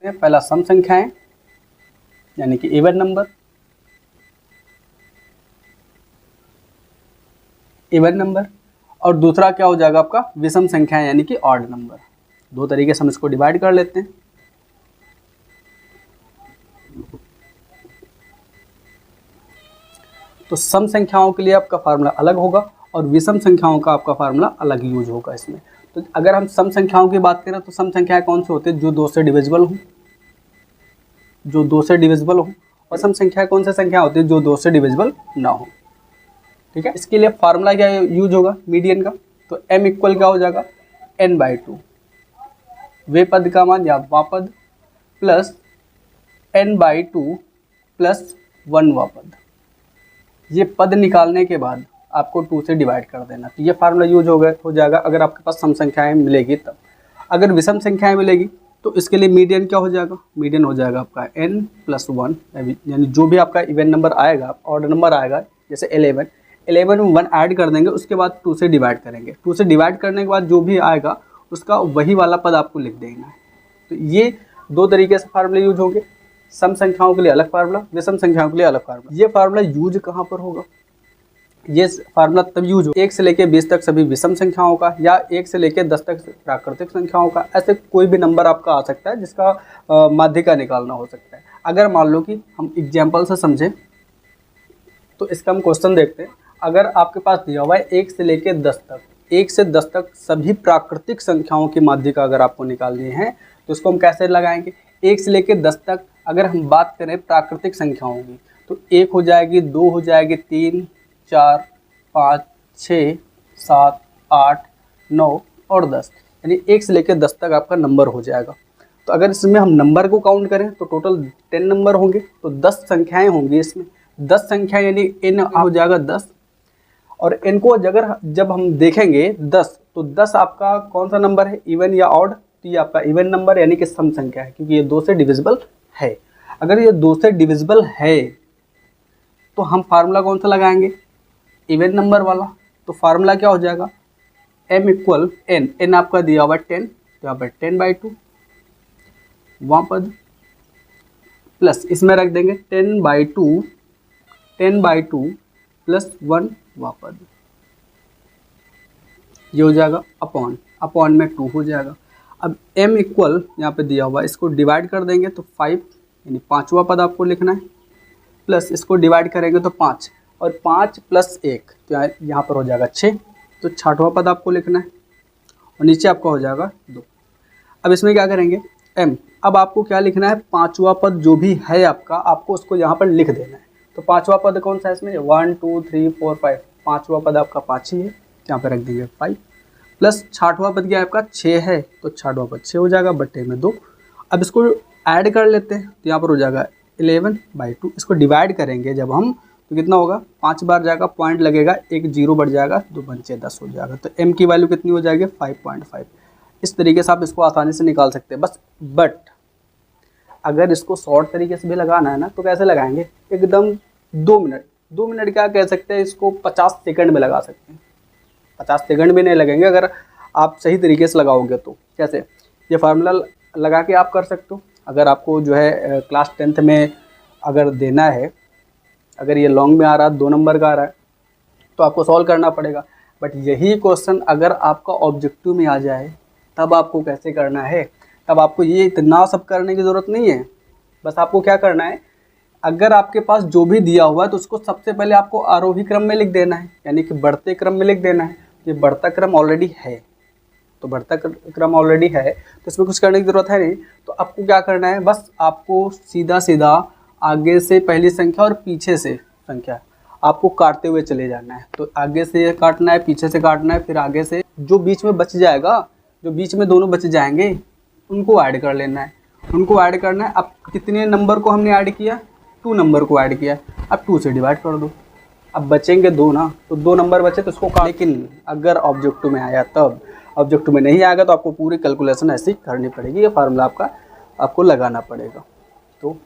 पहला सम संख्याएं यानी कि इवन नंबर, और दूसरा क्या हो जाएगा आपका विषम संख्याएं यानी कि ऑड नंबर। दो तरीके से हम इसको डिवाइड कर लेते हैं। तो सम संख्याओं के लिए आपका फार्मूला अलग होगा और विषम संख्याओं का आपका फार्मूला अलग यूज होगा इसमें। तो अगर हम सम संख्याओं की बात करें तो सम संख्याएं कौन से होते हैं, जो 2 से डिविजिबल हों, और सम संख्या कौन सी संख्या होती है जो 2 से डिविजिबल ना हो। ठीक है, इसके लिए फार्मूला क्या यूज होगा मीडियन का। तो m इक्वल क्या हो जाएगा n/2 वे पद का मान या वापद प्लस n/2 प्लस 1 वापद। ये पद निकालने के बाद आपको 2 से डिवाइड कर देना। तो ये फार्मूला यूज हो जाएगा अगर आपके पास सम संख्याएं मिलेगी तब। अगर विषम संख्याएं मिलेगी तो इसके लिए मीडियन क्या हो जाएगा, मीडियन हो जाएगा आपका n+1, यानी जो भी आपका इवन नंबर आएगा, ऑड नंबर आएगा, जैसे 11 में 1 ऐड कर देंगे, उसके बाद 2 से डिवाइड करेंगे। 2 से डिवाइड करने के बाद जो भी आएगा उसका वही वाला पद आपको लिख देना है। तो ये दो तरीके से फार्मूले यूज होंगे, सम संख्याओं के लिए अलग फार्मूला, विषम संख्याओं के लिए अलग फार्मूला। ये फार्मूला यूज कहाँ पर होगा, ये फार्मूला तब यूज हो 1 से लेकर 20 तक सभी विषम संख्याओं का, या 1 से लेकर 10 तक प्राकृतिक संख्याओं का। ऐसे कोई भी नंबर आपका आ सकता है जिसका माध्यिका निकालना हो सकता है। अगर मान लो कि हम एग्जाम्पल से समझें तो इसका हम क्वेश्चन देखते हैं। अगर आपके पास दिया हुआ है 1 से लेकर 10 तक, 1 से 10 तक सभी प्राकृतिक संख्याओं की माध्यिका अगर आपको निकालनी है तो इसको हम कैसे लगाएंगे। 1 से लेकर 10 तक अगर हम बात करें प्राकृतिक संख्याओं की तो 1 हो जाएगी, 2 हो जाएगी, 3, 4, 5, 6, 7, 8, 9 और 10, यानी 1 से लेकर 10 तक आपका नंबर हो जाएगा। तो अगर इसमें हम नंबर को काउंट करें तो टोटल 10 नंबर होंगे, तो 10 संख्याएं होंगी इसमें। 10 संख्याएं यानी n हो जाएगा 10, और n को जब हम देखेंगे 10 तो 10 आपका कौन सा नंबर है, इवन या ऑड। तो ये आपका इवन नंबर यानी कि सम संख्या है, क्योंकि ये 2 से डिविजिबल है। अगर ये 2 से डिविजिबल है तो हम फार्मूला कौन सा लगाएंगे, इवन नंबर वाला। तो फार्मूला क्या हो जाएगा, m इक्वल n आपका दिया हुआ 10, तो यहाँ पर 10/2 वहाँ पद प्लस इसमें रख देंगे 10/2 प्लस 1 वहाँ पद, ये हो जाएगा अपॉन में 2 हो जाएगा। अब m इक्वल यहाँ पे दिया हुआ, इसको डिवाइड कर देंगे तो 5, यानी 5वां पद आपको लिखना है, प्लस इसको डिवाइड करेंगे तो 5, और 5 प्लस 1 तो यहाँ पर हो जाएगा 6, तो 6वां पद आपको लिखना है, और नीचे आपका हो जाएगा 2। अब इसमें क्या करेंगे m, अब आपको क्या लिखना है, 5वां पद जो भी है आपका, आपको उसको यहाँ पर लिख देना है। तो 5वां पद कौन सा है इसमें, 1 2 3 4 5, 5वां पद आपका 5 ही है, यहाँ पर रख देंगे 5, प्लस 6वां पद क्या है आपका 6 है, तो 6वां पद 6 हो जाएगा, बट्टे में 2। अब इसको ऐड कर लेते हैं तो यहाँ पर हो जाएगा 11/2। इसको डिवाइड करेंगे जब हम तो कितना होगा, 5 बार जाएगा, पॉइंट लगेगा, 1 0 बढ़ जाएगा, 2 पंचे 10 हो जाएगा। तो m की वैल्यू कितनी हो जाएगी, 5.5। इस तरीके से आप इसको आसानी से निकाल सकते हैं। बट अगर इसको शॉर्ट तरीके से भी लगाना है ना तो कैसे लगाएंगे, एकदम 2 मिनट क्या कह सकते हैं, इसको 50 सेकंड में लगा सकते हैं। 50 सेकंड भी नहीं लगेंगे अगर आप सही तरीके से लगाओगे तो। कैसे, ये फार्मूला लगा के आप कर सकते हो। अगर आपको जो है क्लास 10th में अगर देना है, अगर ये लॉन्ग में आ रहा है, 2 नंबर का आ रहा है, तो आपको सॉल्व करना पड़ेगा। बट यही क्वेश्चन अगर आपका ऑब्जेक्टिव में आ जाए तब आपको कैसे करना है, तब आपको ये इतना सब करने की ज़रूरत नहीं है। बस आपको क्या करना है, अगर आपके पास जो भी दिया हुआ है तो उसको सबसे पहले आपको आरोही क्रम में लिख देना है, यानी कि बढ़ते क्रम में लिख देना है। ये बढ़ता क्रम ऑलरेडी है, तो बढ़ता क्रम ऑलरेडी है तो इसमें कुछ करने की ज़रूरत है नहीं। तो आपको क्या करना है, बस आपको सीधा आगे से पहली संख्या और पीछे से संख्या आपको काटते हुए चले जाना है। तो आगे से काटना है, पीछे से काटना है, फिर आगे से जो बीच में बच जाएगा, जो बीच में दोनों बच जाएंगे उनको ऐड कर लेना है, उनको ऐड करना है। अब कितने नंबर को हमने ऐड किया, 2 नंबर को ऐड किया। अब 2 से डिवाइड कर दो, अब बचेंगे 2 ना, तो 2 नंबर बचे तो इसको काट। लेकिन अगर ऑब्जेक्टिव में आया तब, ऑब्जेक्टिव में नहीं आएगा तो आपको पूरी कैलकुलेशन ऐसी करनी पड़ेगी। ये फार्मूला आपको लगाना पड़ेगा। तो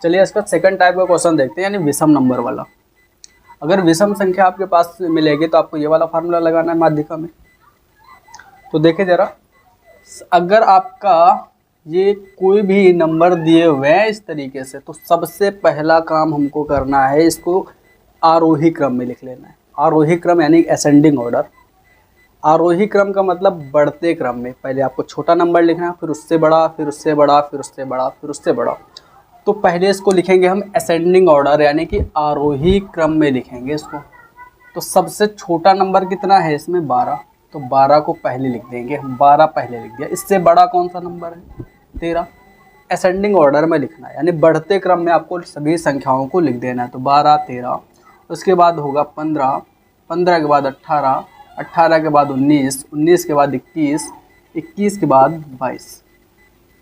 चलिए इसका सेकंड टाइप का क्वेश्चन देखते हैं, यानी विषम नंबर वाला। अगर विषम संख्या आपके पास मिलेगी तो आपको ये वाला फार्मूला लगाना है माध्यिका में। तो देखिए ज़रा, अगर आपका ये कोई भी नंबर दिए हुए हैं इस तरीके से, तो सबसे पहला काम हमको करना है इसको आरोही क्रम में लिख लेना है। आरोही क्रम यानी असेंडिंग ऑर्डर। आरोही क्रम का मतलब बढ़ते क्रम में, पहले आपको छोटा नंबर लिखना है, फिर उससे बड़ा, फिर उससे बड़ा, फिर उससे बड़ा, फिर उससे बड़ा। तो पहले इसको लिखेंगे हम असेंडिंग ऑर्डर यानी कि आरोही क्रम में लिखेंगे इसको। तो सबसे छोटा नंबर कितना है इसमें 12, तो 12 को पहले लिख देंगे हम, 12 पहले लिख दिया। इससे बड़ा कौन सा नंबर है 13। असेंडिंग ऑर्डर में लिखना है यानी बढ़ते क्रम में आपको सभी संख्याओं को लिख देना है। तो 12 13, उसके बाद होगा 15, 15 के बाद 18, 18 के बाद 19, 19 के बाद 21, 21 के बाद 22।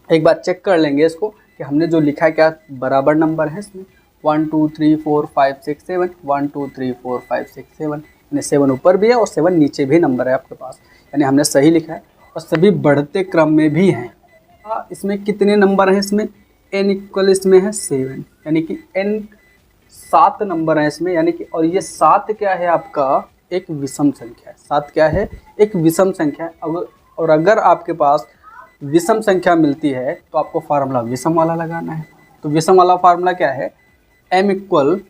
एक बार चेक कर लेंगे इसको कि हमने जो लिखा है क्या बराबर नंबर है इसमें। 1 2 3 4 5 6 7, 1 2 3 4 5 6 7, यानी 7 ऊपर भी है और 7 नीचे भी नंबर है आपके पास, यानी हमने सही लिखा है और सभी बढ़ते क्रम में भी हैं। इसमें कितने नंबर हैं इसमें n इक्वल इसमें है 7, यानी कि n 7 नंबर हैं इसमें, यानी कि और ये 7 क्या है आपका एक विषम संख्या है। 7 क्या है एक विषम संख्या है। और अगर आपके पास विषम संख्या मिलती है तो आपको फार्मूला विषम वाला लगाना है। तो विषम वाला फार्मूला क्या है m इक्वल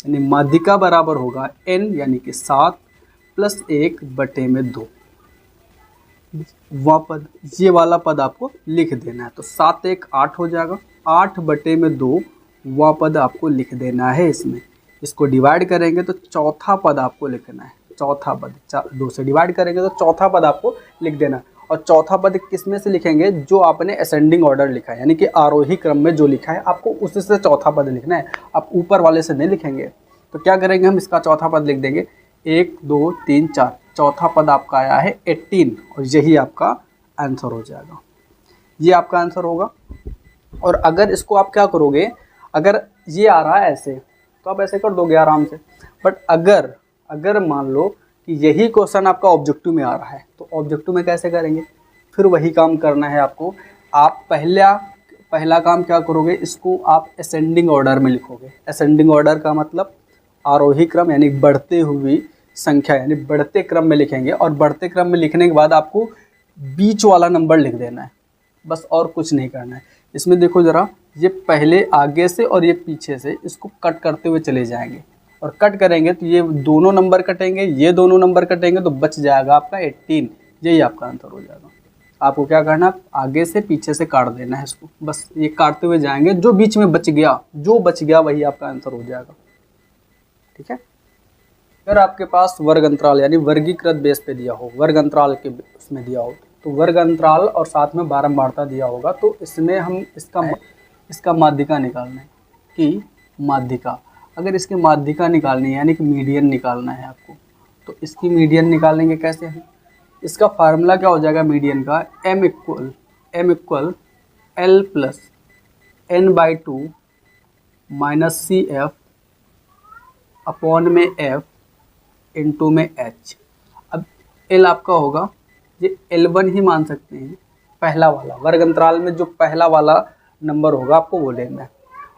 यानी माध्यिका बराबर होगा n यानी कि 7 + 1/2। वह पद, ये वाला पद आपको लिख देना है। तो 7 1 8 हो जाएगा, 8/2 वह पद आपको लिख देना है इसमें। इसको डिवाइड करेंगे तो चौथा पद आपको लिखना है। चौथा पद 2 से डिवाइड करेंगे तो चौथा पद आपको लिख देना है। और चौथा पद किस में से लिखेंगे जो आपने असेंडिंग ऑर्डर लिखा है यानी कि आरोही क्रम में जो लिखा है आपको उसी से चौथा पद लिखना है, आप ऊपर वाले से नहीं लिखेंगे। तो क्या करेंगे हम इसका चौथा पद लिख देंगे 1 2 3 4, चौथा पद आपका आया है 18 और यही आपका आंसर हो जाएगा। ये आपका आंसर होगा। और अगर इसको आप क्या करोगे, अगर ये आ रहा है ऐसे तो आप ऐसे कर दोगे आराम से। बट अगर मान लो कि यही क्वेश्चन आपका ऑब्जेक्टिव में आ रहा है तो ऑब्जेक्टिव में कैसे करेंगे, फिर वही काम करना है आपको। आप पहला काम क्या करोगे, इसको आप असेंडिंग ऑर्डर में लिखोगे। असेंडिंग ऑर्डर का मतलब आरोही क्रम यानी बढ़ते हुई संख्या यानी बढ़ते क्रम में लिखेंगे। और बढ़ते क्रम में लिखने के बाद आपको बीच वाला नंबर लिख देना है, बस और कुछ नहीं करना है। इसमें देखो ज़रा, ये पहले आगे से और ये पीछे से इसको कट करते हुए चले जाएंगे और कट करेंगे तो ये दोनों नंबर कटेंगे, ये दोनों नंबर कटेंगे तो बच जाएगा आपका 18। यही आपका आंसर हो जाएगा। आपको क्या करना है, आगे से पीछे से काट देना है इसको, बस ये काटते हुए जाएंगे, जो बीच में बच गया वही आपका आंसर हो जाएगा। ठीक है। अगर आपके पास वर्ग अंतराल यानी वर्गीकृत बेस पे दिया हो, वर्ग अंतराल के उसमें दिया हो, तो वर्ग अंतराल और साथ में बारंबारता दिया होगा, तो इसमें हम इसका माध्यिका निकालना है कि माध्यिका। अगर इसकी माध्यिका निकालनी है यानी कि मीडियन निकालना है आपको, तो इसकी मीडियन निकालेंगे कैसे हम। इसका फार्मूला क्या हो जाएगा मीडियन का, m equal l + n/2 - CF upon में f इंटू में h। अब l आपका होगा, ये L1 ही मान सकते हैं, पहला वाला वर्ग अंतराल में जो पहला वाला नंबर होगा आपको वो लेना है।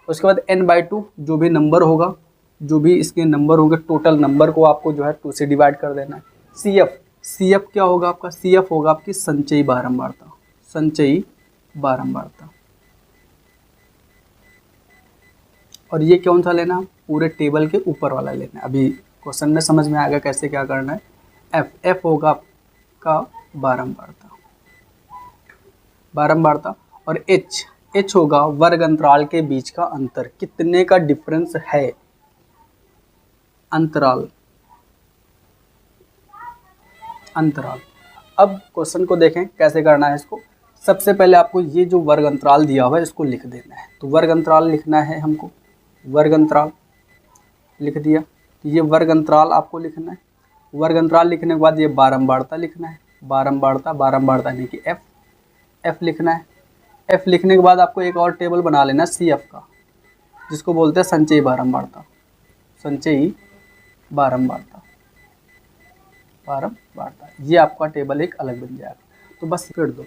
उसके बाद n/2 जो भी नंबर होगा, जो भी इसके नंबर होंगे टोटल नंबर को आपको जो है 2 से डिवाइड कर देना है। CF क्या होगा आपका, CF होगा आपकी संचयी बारंबारता। संचयी बारंबारता। और ये कौन सा लेना, पूरे टेबल के ऊपर वाला लेना है। अभी क्वेश्चन में समझ में आएगा कैसे क्या करना है। F होगा आपका बारंबारता और H होगा वर्ग अंतराल के बीच का अंतर, कितने का डिफरेंस है अंतराल। अब क्वेश्चन को देखें कैसे करना है इसको। सबसे पहले आपको ये जो वर्ग अंतराल दिया हुआ है इसको लिख देना है। तो वर्ग अंतराल लिखना है हमको, वर्ग अंतराल लिख दिया, तो ये वर्ग अंतराल आपको लिखना है। वर्ग अंतराल लिखने के बाद ये बारंबारता लिखना है, बारंबारता यानी कि F लिखना है। F लिखने के बाद आपको एक और टेबल बना लेना CF का, जिसको बोलते हैं संचयी बारंबारता। संचयी बारंबारता, ये आपका टेबल एक अलग बन जाएगा। तो बस फिर दो,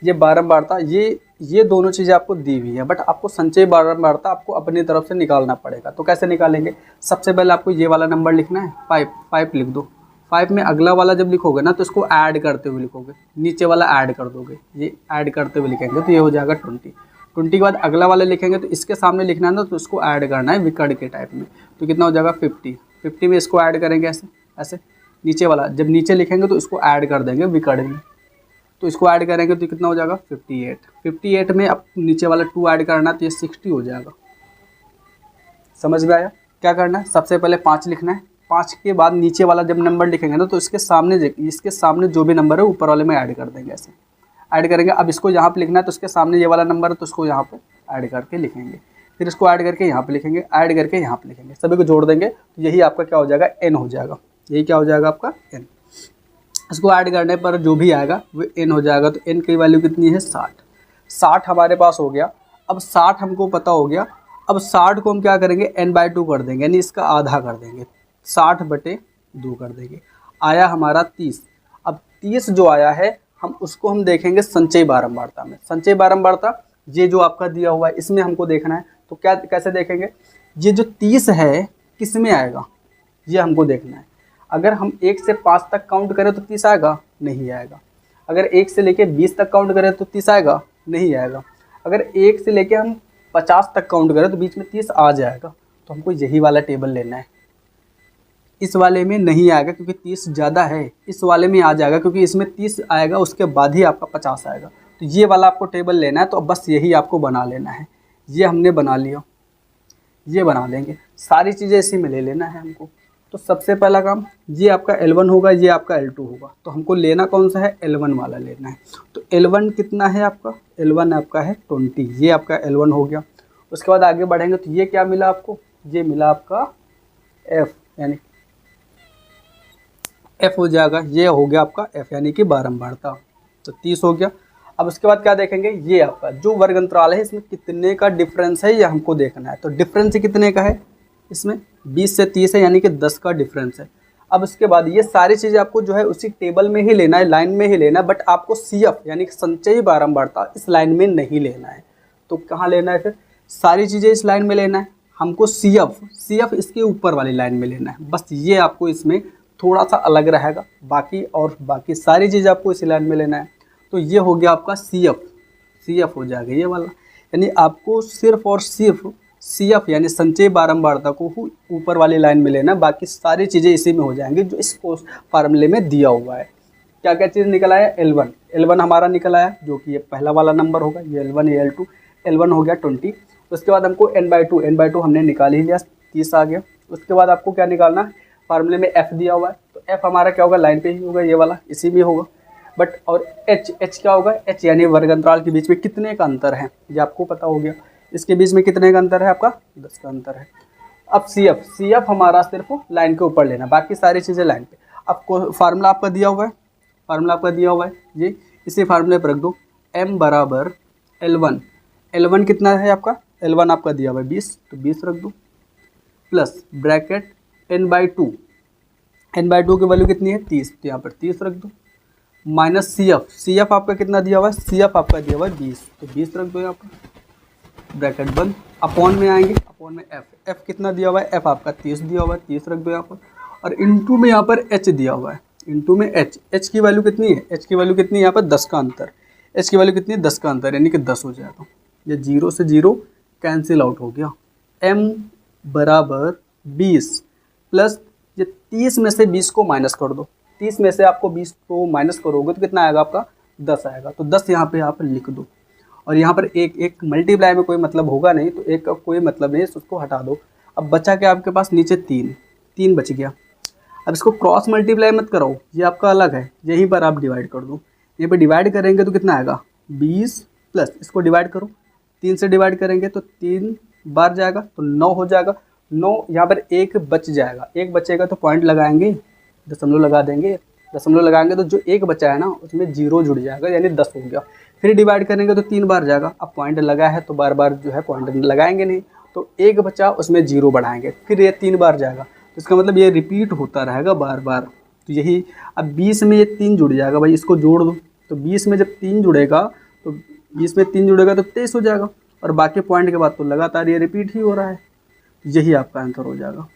ये बारंबारता, ये दोनों चीज़ें आपको दी हुई है, बट आपको संचयी बारंबारता आपको अपनी तरफ से निकालना पड़ेगा। तो कैसे निकालेंगे, सबसे पहले आपको ये वाला नंबर लिखना है, 5 लिख दो। 5 में अगला वाला जब लिखोगे ना तो इसको ऐड करते हुए लिखोगे, नीचे वाला ऐड कर दोगे, ये ऐड करते हुए लिखेंगे तो ये हो जाएगा 20। 20 के बाद अगला वाला लिखेंगे तो इसके सामने लिखना है ना, तो इसको ऐड करना है विकर्ण के टाइप में, तो कितना हो जाएगा 50। 50 में इसको ऐड करेंगे ऐसे ऐसे, नीचे वाला जब नीचे लिखेंगे तो इसको ऐड कर देंगे विकर्ण में, तो इसको ऐड करेंगे तो कितना हो जाएगा 58। 58 में अब नीचे वाला 2 ऐड करना है तो ये 60 हो जाएगा। समझ में आया? क्या करना है, सबसे पहले 5 लिखना है, 5 के बाद नीचे वाला जब नंबर लिखेंगे ना तो इसके सामने जो भी नंबर है ऊपर वाले में ऐड कर देंगे, ऐसे ऐड करेंगे। अब इसको यहाँ पे लिखना है तो इसके सामने ये वाला नंबर है तो इसको यहाँ पे ऐड करके लिखेंगे, फिर इसको ऐड करके यहाँ पे लिखेंगे, ऐड करके यहाँ पे लिखेंगे, सभी को जोड़ देंगे तो यही आपका क्या हो जाएगा, n हो जाएगा। यही क्या हो जाएगा आपका n। इसको ऐड करने पर जो भी आएगा वो n हो जाएगा। तो n की वैल्यू कितनी है 60। 60 हमारे पास हो गया। अब 60 हमको पता हो गया। अब 60 को हम क्या करेंगे, n/2 कर देंगे, यानी इसका आधा कर देंगे, 60/2 कर देंगे। आया हमारा 30। अब 30 जो आया है हम देखेंगे संचयी बारंबारता में। संचयी बारंबारता ये जो आपका दिया हुआ है इसमें हमको देखना है, तो क्या कैसे देखेंगे, ये जो 30 है किस में आएगा ये हमको देखना है। अगर हम 1 से 5 तक काउंट करें तो 30 आएगा, नहीं आएगा। अगर 1 से लेके 20 तक काउंट करें तो 30 आएगा, नहीं आएगा। अगर 1 से लेके हम 50 तक काउंट करें तो बीच में 30 आ जाएगा। तो हमको यही वाला टेबल लेना है। इस वाले में नहीं आएगा क्योंकि 30 ज़्यादा है, इस वाले में आ जाएगा क्योंकि इसमें 30 आएगा, उसके बाद ही आपका 50 आएगा। तो ये वाला आपको टेबल लेना है, तो बस यही आपको बना लेना है। ये हमने बना लिया, ये बना लेंगे, सारी चीज़ें इसी में ले लेना है हमको। तो सबसे पहला काम ये आपका L1 होगा, ये आपका L2 होगा। तो हमको लेना कौन सा है, L1 वाला लेना है। तो L1 कितना है आपका, L1 आपका है 20, ये आपका L1 हो गया। उसके बाद आगे बढ़ेंगे तो ये क्या मिला आपको, ये मिला आपका F, यानी F हो जाएगा, ये हो गया आपका F यानी कि बारंबारता। तो 30 हो गया। अब उसके बाद क्या देखेंगे, ये आपका जो वर्ग अंतराल है इसमें कितने का डिफरेंस है ये हमको देखना है। तो डिफरेंस कितने का है, इसमें 20 से 30 है, यानी कि 10 का डिफरेंस है। अब उसके बाद ये सारी चीज़ें आपको जो है उसी टेबल में ही लेना है, लाइन में ही लेना है, बट आपको CF यानी कि संचयी बारंबारता इस लाइन में नहीं लेना है। तो कहाँ लेना है, फिर सारी चीज़ें इस लाइन में लेना है हमको। CF इसके ऊपर वाली लाइन में लेना है। बस ये आपको इसमें थोड़ा सा अलग रहेगा, बाकी सारी चीज़ आपको इसी लाइन में लेना है। तो ये हो गया आपका CF हो जाएगा ये वाला, यानी आपको सिर्फ और सिर्फ CF यानी संचयी बारंबारता को ऊपर वाली लाइन में लेना, बाकी सारी चीज़ें इसी में हो जाएंगी जो इस फार्मूले में दिया हुआ है। क्या क्या चीज़ निकल आया, L1 हमारा निकल आया, जो कि ये पहला वाला नंबर होगा, ये L1 ये L2। L1 हो गया 20। उसके बाद हमको n/2 हमने निकाल ही लिया, 30 आ गया। उसके बाद आपको क्या निकालना है, फार्मूले में F दिया हुआ है, तो F हमारा क्या होगा, लाइन पे ही होगा, ये वाला इसी में होगा। बट और H क्या होगा, H यानी वर्ग अंतराल के बीच में कितने का अंतर है, ये आपको पता हो गया। इसके बीच में कितने का अंतर है, आपका 10 का अंतर है। अब CF हमारा सिर्फ लाइन के ऊपर लेना, बाकी सारी चीज़ें लाइन पे। आपको फार्मूला आपका दिया हुआ है, ये इसी फार्मूले पर रख दो, M बराबर L1 कितना है आपका, L1 आपका दिया हुआ है 20, तो 20 रख दो, प्लस ब्रैकेट n/2 की वैल्यू कितनी है 30, तो यहाँ पर 30 रख दो, माइनस CF आपका कितना दिया हुआ है, CF आपका दिया हुआ है 20, तो 20 रख दो यहाँ पर, ब्रैकेट बंद। अपॉन में आएंगे, अपॉन में F कितना दिया हुआ है, F आपका 30 दिया हुआ है, 30 रख दो यहाँ पर, और इनटू में यहाँ पर H दिया हुआ है, इनटू में H की वैल्यू कितनी है, H की वैल्यू कितनी है यहाँ पर 10 का अंतर, H की वैल्यू कितनी है 10 का अंतर, यानी कि 10 हो जाएगा। ये 0 से 0 कैंसिल आउट हो गया। M बराबर 20 प्लस ये 30 में से 20 को माइनस कर दो, 30 में से आपको 20 को माइनस करोगे तो कितना आएगा आपका 10 आएगा, तो 10 यहाँ पे आप लिख दो। और यहाँ पर एक मल्टीप्लाई में कोई मतलब होगा नहीं, तो एक का कोई मतलब नहीं है, उसको हटा दो। अब बचा क्या आपके पास, नीचे 3 बच गया। अब इसको क्रॉस मल्टीप्लाई मत करो, ये आपका अलग है, यहीं पर आप डिवाइड कर दो। यहाँ पर डिवाइड करेंगे तो कितना आएगा 20 प्लस इसको डिवाइड करो, 3 से डिवाइड करेंगे तो 3 बार जाएगा तो 9 हो जाएगा। 9 यहाँ पर 1 बच जाएगा, 1 बचेगा तो पॉइंट लगाएंगे, दशमलव लगा देंगे, दशमलव लगाएंगे तो जो 1 बचा है ना उसमें 0 जुड़ जाएगा, यानी 10 हो गया। फिर डिवाइड करेंगे तो 3 बार जाएगा, अब पॉइंट लगा है तो बार बार जो है पॉइंट लगाएंगे नहीं, तो 1 बचा उसमें 0 बढ़ाएंगे, फिर ये 3 बार जाएगा, तो इसका मतलब ये रिपीट होता रहेगा बार बार। तो यही अब 20 में ये 3 जुड़ जाएगा, भाई इसको जोड़ दो, तो 20 में जब 3 जुड़ेगा तो 20 में 3 जुड़ेगा तो 23 हो जाएगा, और बाकी पॉइंट के बाद तो लगातार ये रिपीट ही हो रहा है। यही आपका आंसर हो जाएगा।